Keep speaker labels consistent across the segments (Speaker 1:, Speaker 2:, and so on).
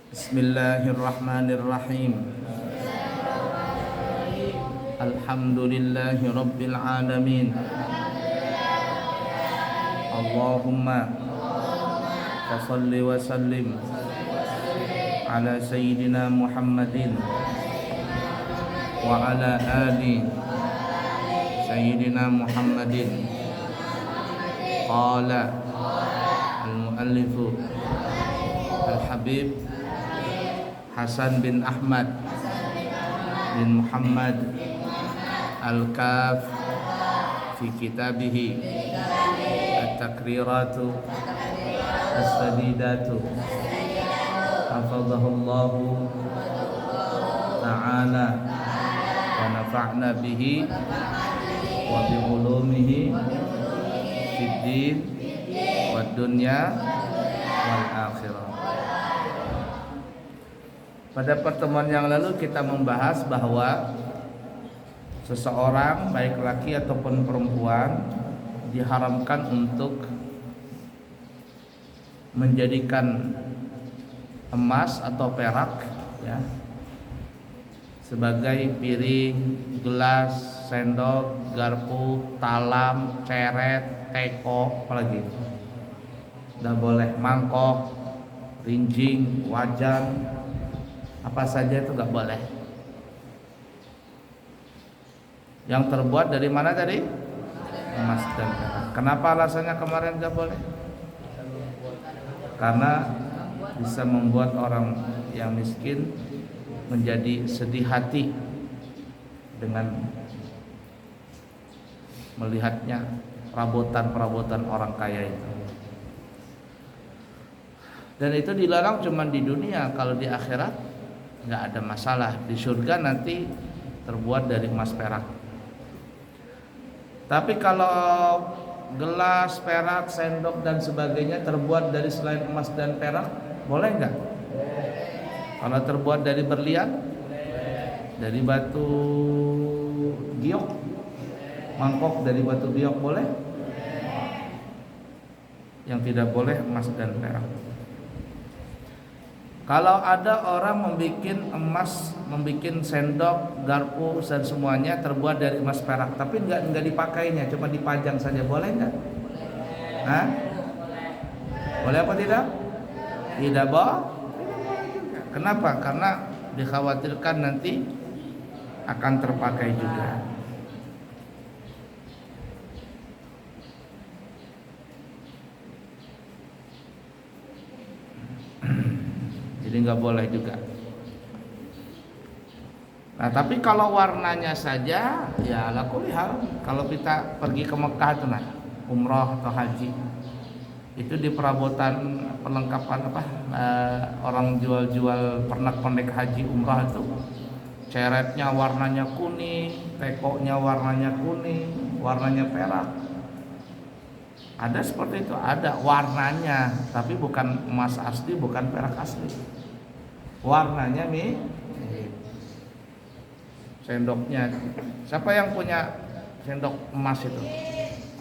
Speaker 1: Bismillahirrahmanirrahim. Alhamdulillahi rabbil alamin. Allahumma salli wa sallim ala sayyidina Muhammadin wa ala ali sayyidina Muhammadin. Qala al-muallifu al-habib Hasan bin Ahmad bin Muhammad Al-Kaf fi kitabihi At-Takriratu As-Sadidatu hafadhahullahu ta'ala wa nafa'na bihi wa bi ulumihi fid din wad dunya wal akhirah. Pada pertemuan yang lalu kita membahas bahwa seseorang baik laki ataupun perempuan diharamkan untuk menjadikan emas atau perak ya sebagai piring, gelas, sendok, garpu, talam, ceret, teko, apalagi tidak boleh mangkok, rinjing, wajan, apa saja itu nggak boleh. Yang terbuat dari mana tadi? Emas dan perak. Kenapa alasannya kemarin nggak boleh? Karena bisa membuat orang yang miskin menjadi sedih hati dengan melihatnya perabotan-perabotan orang kaya itu. Dan itu dilarang cuma di dunia. Kalau di akhirat nggak ada masalah. Di surga nanti terbuat dari emas perak. Tapi kalau gelas, perak, sendok dan sebagainya terbuat dari selain emas dan perak, boleh nggak? Kalau terbuat dari berlian, dari batu giok, mangkok dari batu giok boleh? Yang tidak boleh emas dan perak. Kalau ada orang membuat emas, membuat sendok, garpu dan semuanya terbuat dari emas perak, tapi nggak dipakainya, cuma dipajang saja, boleh nggak? Hah? Boleh apa tidak? Tidak boleh. Kenapa? Karena dikhawatirkan nanti akan terpakai juga. Jadi nggak boleh juga. Nah tapi kalau warnanya saja, ya ala kulli hal. Kalau kita pergi ke Mekah itu nah, umroh atau haji, itu di perabotan perlengkapan orang jual-jual pernak-pernik haji umrah itu, ceretnya warnanya kuning, tekonya warnanya kuning, warnanya perak. Ada seperti itu, ada warnanya, tapi bukan emas asli, bukan perak asli. Warnanya nih, sendoknya. Siapa yang punya sendok emas itu?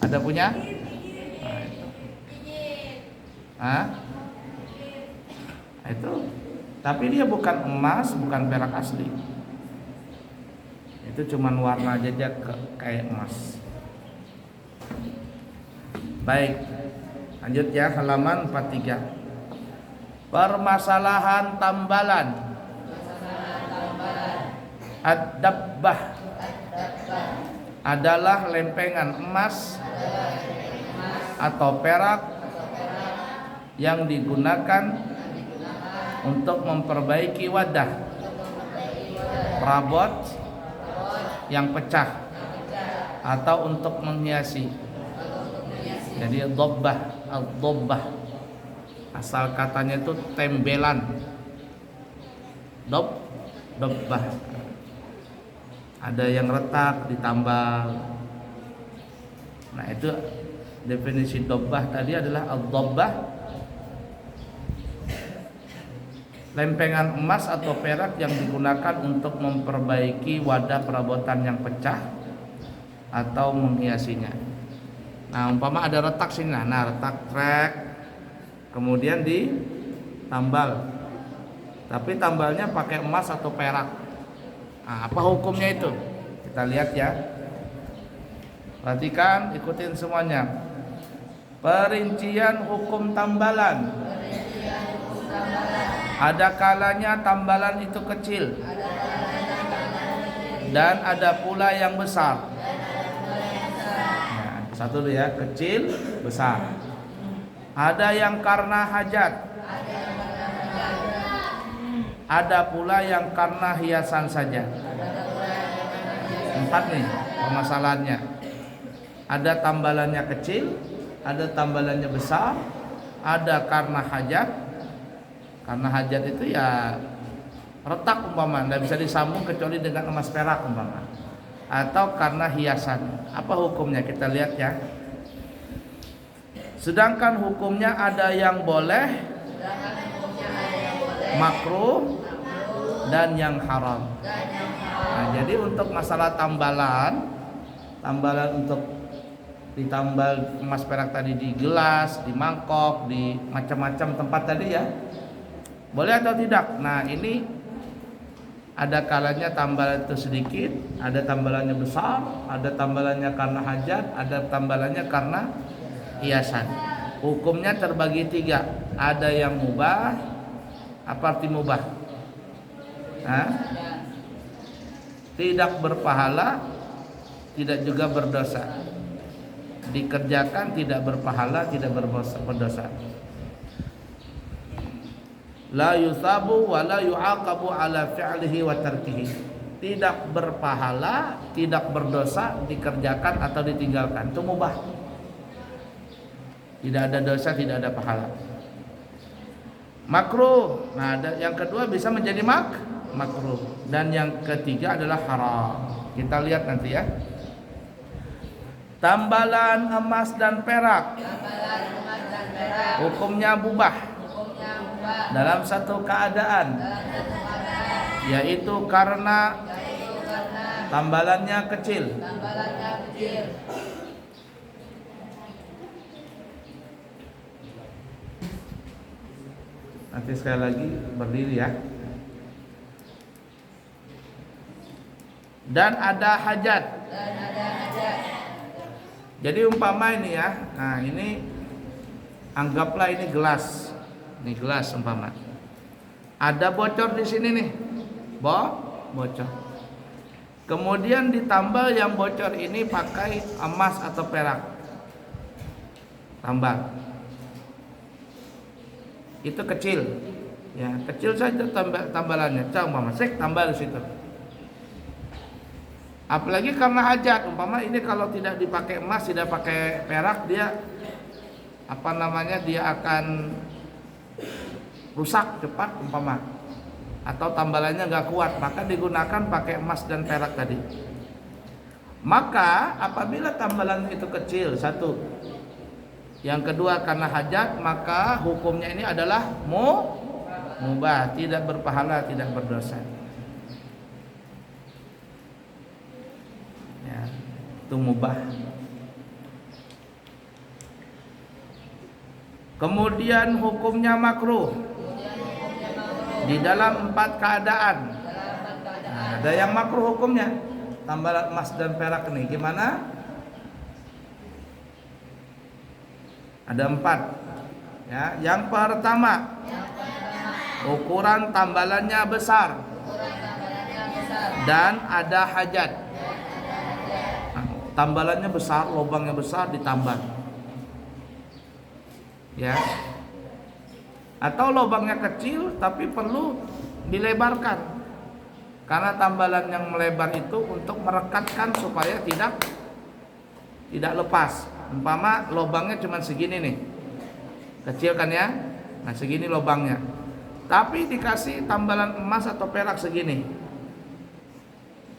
Speaker 1: Ada punya? Nah, itu. Hah? Itu. Tapi dia bukan emas, bukan perak asli. Itu cuman warna aja kayak emas. Baik, lanjut ya, halaman 43. Permasalahan tambalan. Ad-dabbah adalah lempengan emas atau perak yang digunakan untuk memperbaiki wadah, perabot yang pecah atau untuk menghiasi. Jadi dhabbah, ad-dhabbah asal katanya itu tembelan. Dhabbah. Ada yang retak ditambal. Nah, itu definisi dhabbah tadi adalah ad-dhabbah, lempengan emas atau perak yang digunakan untuk memperbaiki wadah perabotan yang pecah atau menghiasinya. Nah, umpama ada retak sini, nah retak trek, kemudian ditambal tapi tambalnya pakai emas atau perak. Nah, apa hukumnya itu? Kita lihat ya. Perhatikan, ikutin semuanya. Perincian hukum tambalan. Ada kalanya tambalan itu kecil, dan ada pula yang besar. Nah, satu dulu ya, kecil, besar. Ada yang karena hajat, ada pula yang karena hiasan saja. 4 nih permasalahannya. Ada tambalannya kecil, ada tambalannya besar, ada karena hajat. Karena hajat itu ya retak umpama, tidak bisa disambung kecuali dengan emas perak umpama. Atau karena hiasan. Apa hukumnya? Kita lihat ya. Sedangkan hukumnya ada yang boleh, makruh, dan yang haram. Nah, jadi untuk masalah tambalan untuk ditambal emas perak tadi di gelas, di mangkok, di macam-macam tempat tadi ya, boleh atau tidak? Nah, ini ada kalanya tambalan itu sedikit, ada tambalannya besar, ada tambalannya karena hajat, ada tambalannya karena hiasan. Hukumnya terbagi 3. Ada yang mubah. Apa arti mubah? Tidak berpahala, tidak juga berdosa. Dikerjakan tidak berpahala, tidak berdosa. La yusabu wa la yu'aqabu ala fi'lihi wa tarkihi. Tidak berpahala, tidak berdosa, dikerjakan atau ditinggalkan. Itu mubah. Tidak ada dosa, tidak ada pahala. Makruh. Nah, yang kedua bisa menjadi makruh, dan yang ketiga adalah haram. Kita lihat nanti ya. Tambalan emas dan perak. Hukumnya mubah. Dalam satu keadaan, yaitu karena tambalannya kecil. Nanti sekali lagi berdiri ya. Dan ada hajat. Jadi umpama ini ya. Nah, ini anggaplah ini gelas. Ini gelas umpama. Ada bocor di sini nih. Bocor. Kemudian ditambal yang bocor ini pakai emas atau perak. Tambal. Itu kecil. Ya, kecil saja tambalannya. Umpama tambal di situ. Apalagi karena hajat, umpama ini kalau tidak dipakai emas, tidak pakai perak, dia dia akan rusak cepat umpama, atau tambalannya nggak kuat, maka digunakan pakai emas dan perak tadi. Maka apabila tambalan itu kecil, satu, yang kedua karena hajat, maka hukumnya ini adalah mubah, tidak berpahala, tidak berdosa. Ya, itu mubah. Kemudian hukumnya makruh di dalam 4 keadaan. Nah, ada yang makruh hukumnya, tambalan emas dan perak ini gimana? Ada 4. Ya, yang pertama, ukuran tambalannya besar dan ada hajat. Nah, tambalannya besar, lubangnya besar, ditambal. Ya. Atau lubangnya kecil tapi perlu dilebarkan. Karena tambalan yang melebar itu untuk merekatkan supaya tidak lepas. Umpama lubangnya cuma segini nih. Kecil kan ya? Nah, segini lubangnya. Tapi dikasih tambalan emas atau perak segini.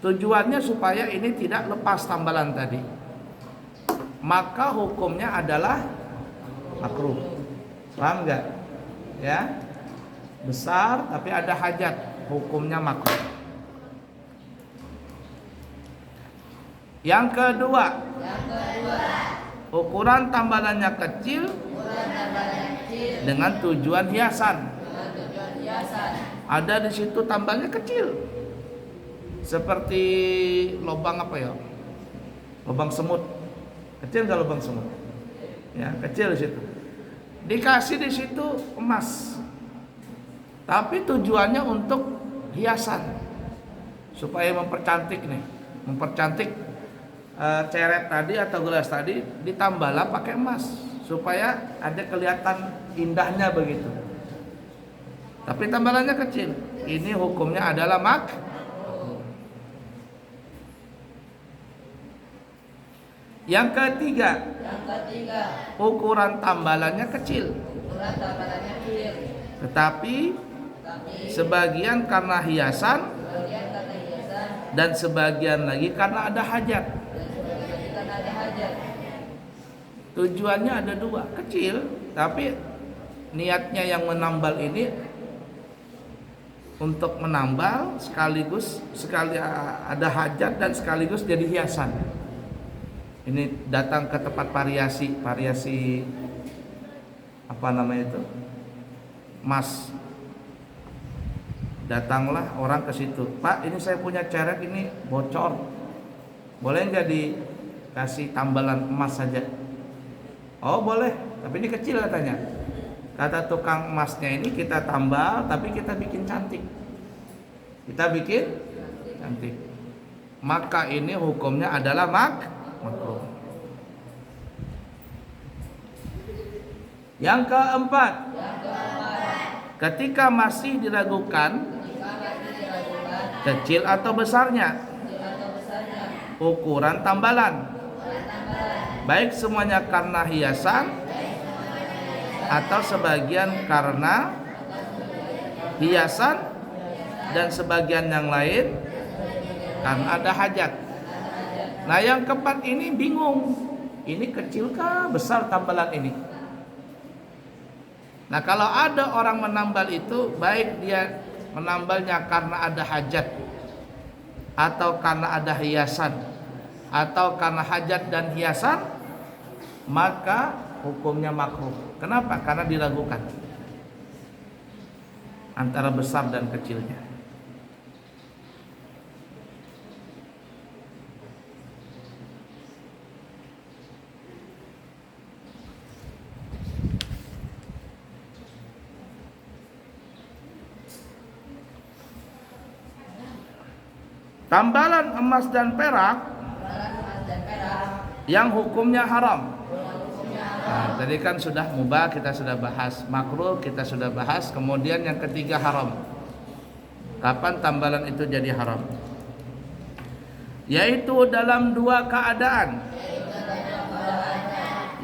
Speaker 1: Tujuannya supaya ini tidak lepas tambalan tadi. Maka hukumnya adalah makruh. Paham enggak? Ya. Besar tapi ada hajat, hukumnya makruh. Yang kedua, ukuran tambalannya kecil dengan tujuan hiasan. Ada di situ tambalnya kecil, seperti lubang apa ya? Lubang semut. Kecil nggak lubang semut? Ya, kecil di situ. Dikasih di situ emas, tapi tujuannya untuk hiasan, supaya mempercantik nih, mempercantik ceret tadi atau gelas tadi ditambahlah pakai emas, supaya ada kelihatan indahnya begitu. Tapi tambalannya kecil. Ini hukumnya adalah Yang ketiga, ukuran tambalannya kecil. Tetapi sebagian karena hiasan dan sebagian lagi karena ada hajat. Tujuannya ada dua, kecil, tapi niatnya yang menambal ini untuk menambal sekaligus ada hajat dan sekaligus jadi hiasan. Ini datang ke tempat variasi apa namanya itu, emas. Datanglah orang ke situ, Pak, ini saya punya ceret ini bocor, boleh nggak dikasih tambalan emas saja? Oh boleh, tapi ini kecil katanya. Kata tukang emasnya, ini kita tambal tapi kita bikin cantik. Kita bikin cantik. Maka ini hukumnya adalah makruh. Yang keempat, ketika masih diragukan kecil atau besarnya ukuran tambalan, baik semuanya karena hiasan atau sebagian karena hiasan dan sebagian yang lain karena ada hajat. Nah yang keempat ini bingung, ini kecilkah besar tambalan ini? Nah kalau ada orang menambal itu, baik dia menambalnya karena ada hajat atau karena ada hiasan atau karena hajat dan hiasan, maka hukumnya makruh. Kenapa? Karena diragukan antara besar dan kecilnya. Tambalan emas dan perak yang hukumnya haram. Nah, tadi kan sudah mubah, kita sudah bahas, makruh kita sudah bahas, kemudian yang ketiga haram. Kapan tambalan itu jadi haram? Yaitu dalam dua keadaan.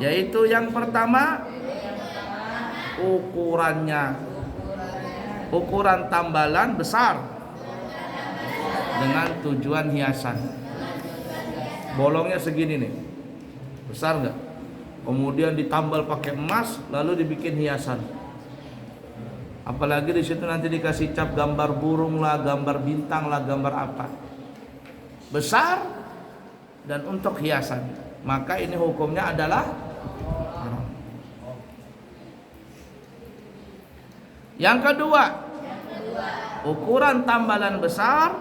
Speaker 1: Yaitu yang pertama, ukuran tambalan besar dengan tujuan hiasan. Bolongnya segini nih, besar nggak? Kemudian ditambal pakai emas, lalu dibikin hiasan. Apalagi di situ nanti dikasih cap gambar burung lah, gambar bintang lah, gambar apa. Besar dan untuk hiasan. Maka ini hukumnya adalah haram. Yang kedua, ukuran tambalan besar,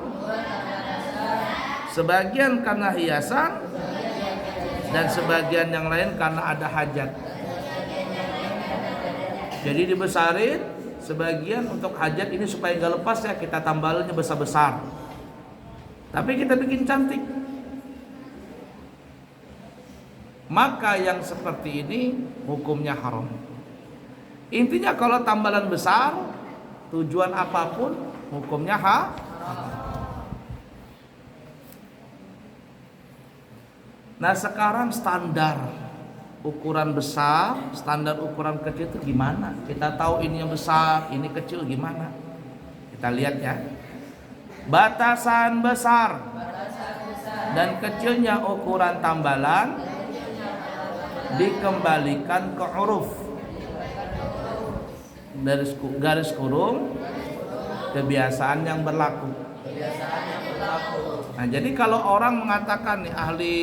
Speaker 1: sebagian karena hiasan dan sebagian yang lain karena ada hajat. Jadi dibesarin sebagian untuk hajat ini supaya nggak lepas ya, kita tambalnya besar-besar. Tapi kita bikin cantik. Maka yang seperti ini hukumnya haram. Intinya kalau tambalan besar, tujuan apapun hukumnya haram. Nah sekarang standar ukuran besar, standar ukuran kecil itu gimana? Kita tahu ini yang besar, ini kecil gimana? Kita lihat ya. Batasan besar dan kecilnya ukuran tambalan dikembalikan ke uruf, garis kurung kebiasaan yang berlaku. Nah jadi kalau orang mengatakan nih ahli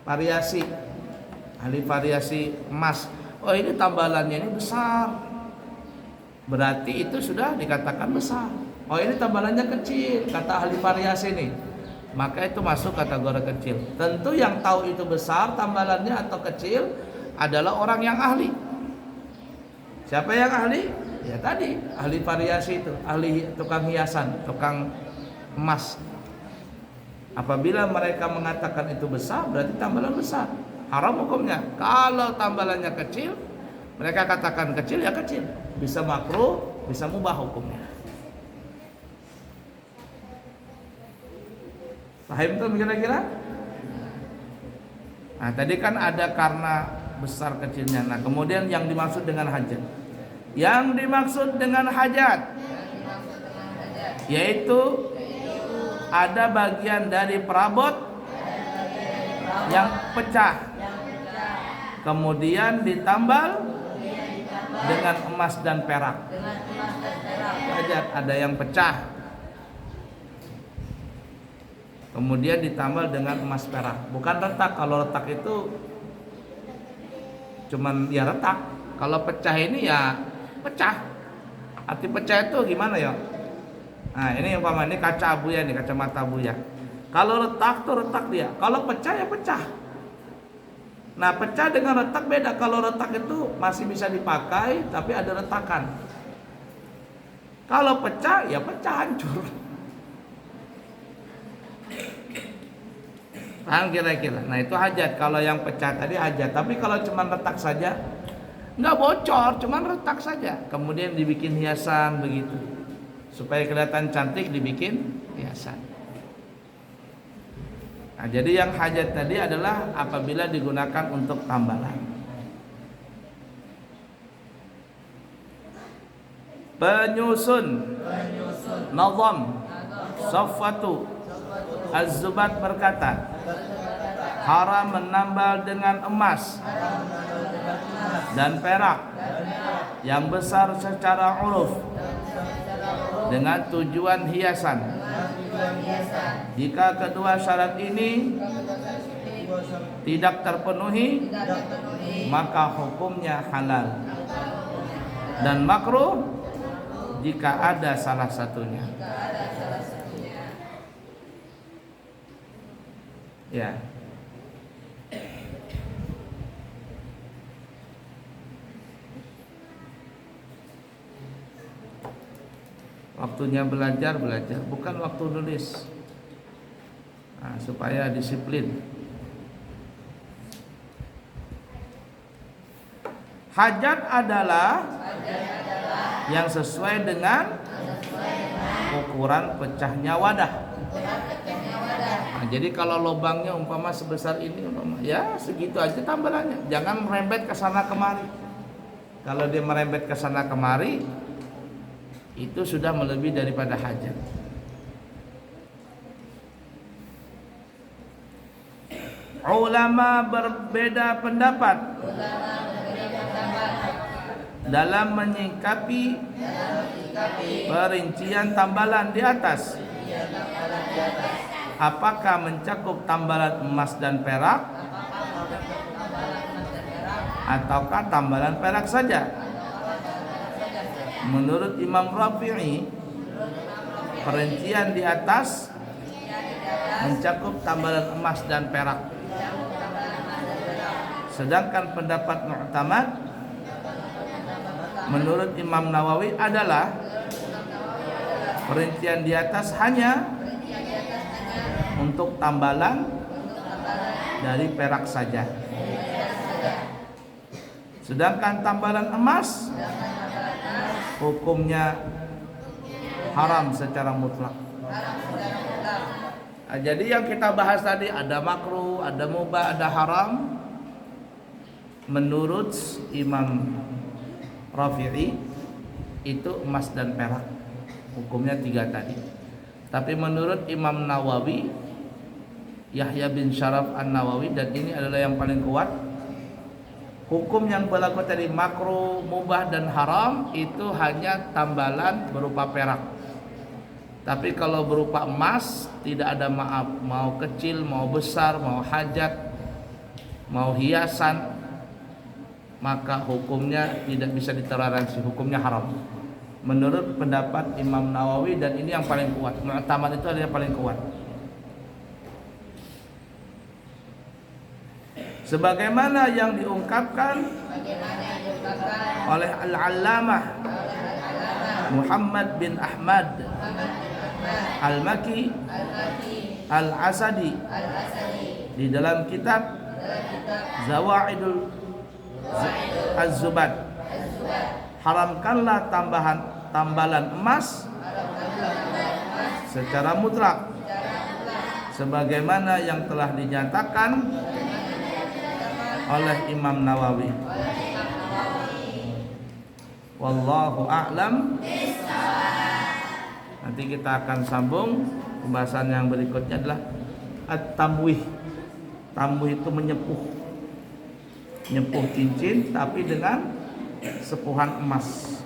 Speaker 1: variasi emas, oh ini tambalannya ini besar, berarti itu sudah dikatakan besar. Oh ini tambalannya kecil, kata ahli variasi nih, maka itu masuk kategori kecil. Tentu yang tahu itu besar tambalannya atau kecil adalah orang yang ahli. Siapa yang ahli? Ya tadi ahli variasi itu, ahli tukang hiasan, tukang emas. Apabila mereka mengatakan itu besar, berarti tambalan besar. Haram hukumnya. Kalau tambalannya kecil, mereka katakan kecil ya kecil, bisa makruh, bisa mubah hukumnya. Paham tuh kira-kira? Nah tadi kan ada karena besar kecilnya. Nah kemudian yang dimaksud dengan hajat, yang dimaksud dengan hajat yaitu ada bagian dari perabot yang pecah, kemudian ditambal dengan emas dan perak. Hajat ada yang pecah, kemudian ditambal dengan emas perak, bukan retak. Kalau retak itu cuman ya retak. Kalau pecah ini ya pecah. Arti pecah itu gimana ya? Nah ini umpama ini kaca Abuya nih, kacamata Abuya. Kalau retak tuh retak dia. Kalau pecah ya pecah. Nah pecah dengan retak beda. Kalau retak itu masih bisa dipakai tapi ada retakan. Kalau pecah ya pecah, hancur. Paham kira-kira? Nah itu hajat. Kalau yang pecah tadi hajat. Tapi kalau cuma retak saja, nggak bocor, cuma retak saja. Kemudian dibikin hiasan begitu, supaya kelihatan cantik, dibikin hiasan. Nah jadi yang hajat tadi adalah apabila digunakan untuk tambalan. Penyusun, nazam, Safwatu Az-Zubat berkata, haram menambal dengan emas dan perak yang besar secara uruf dengan tujuan hiasan. Jika kedua syarat ini tidak terpenuhi, maka hukumnya halal dan makruh jika ada salah satunya. Ya. Waktunya belajar, bukan waktu nulis. Nah, supaya disiplin. Hajat adalah yang sesuai dengan ukuran pecahnya wadah. Nah, jadi kalau lubangnya umpama sebesar ini, ya segitu aja tambalannya. Jangan merembet ke sana kemari. Kalau dia merembet ke sana kemari, itu sudah melebihi daripada hajat. Ulama berbeda pendapat dalam menyikapi perincian tambalan di atas. Apakah mencakup tambalan emas dan perak ataukah tambalan perak saja? Menurut Imam Rafi'i, perincian di atas mencakup tambalan emas dan perak. Sedangkan pendapat mu'tamad menurut Imam Nawawi adalah perincian di atas hanya untuk tambalan dari perak saja. Sedangkan tambalan emas hukumnya haram secara mutlak. Nah, jadi yang kita bahas tadi ada makruh, ada mubah, ada haram. Menurut Imam Rafi'i itu emas dan perak, hukumnya 3 tadi. Tapi menurut Imam Nawawi, Yahya bin Syaraf An-Nawawi, dan ini adalah yang paling kuat, hukum yang berlaku tadi makruh, mubah dan haram itu hanya tambalan berupa perak. Tapi kalau berupa emas tidak ada maaf, mau kecil, mau besar, mau hajat, mau hiasan, maka hukumnya tidak bisa ditoleransi, hukumnya haram. menurut pendapat Imam Nawawi, dan ini yang paling kuat. Mu'tamad itu adalah yang paling kuat. Sebagaimana yang diungkapkan oleh Al-Allamah Muhammad bin Ahmad Al-Maki Al-Asadi di dalam kitab Zawaidul Az-Zubad, haramkanlah tambalan emas secara mutlak sebagaimana yang telah dinyatakan oleh Imam Nawawi. Wallahu a'lam. Nanti kita akan sambung. Pembahasan yang berikutnya adalah at-tamwih. Tamwih itu menyepuh cincin tapi dengan sepuhan emas.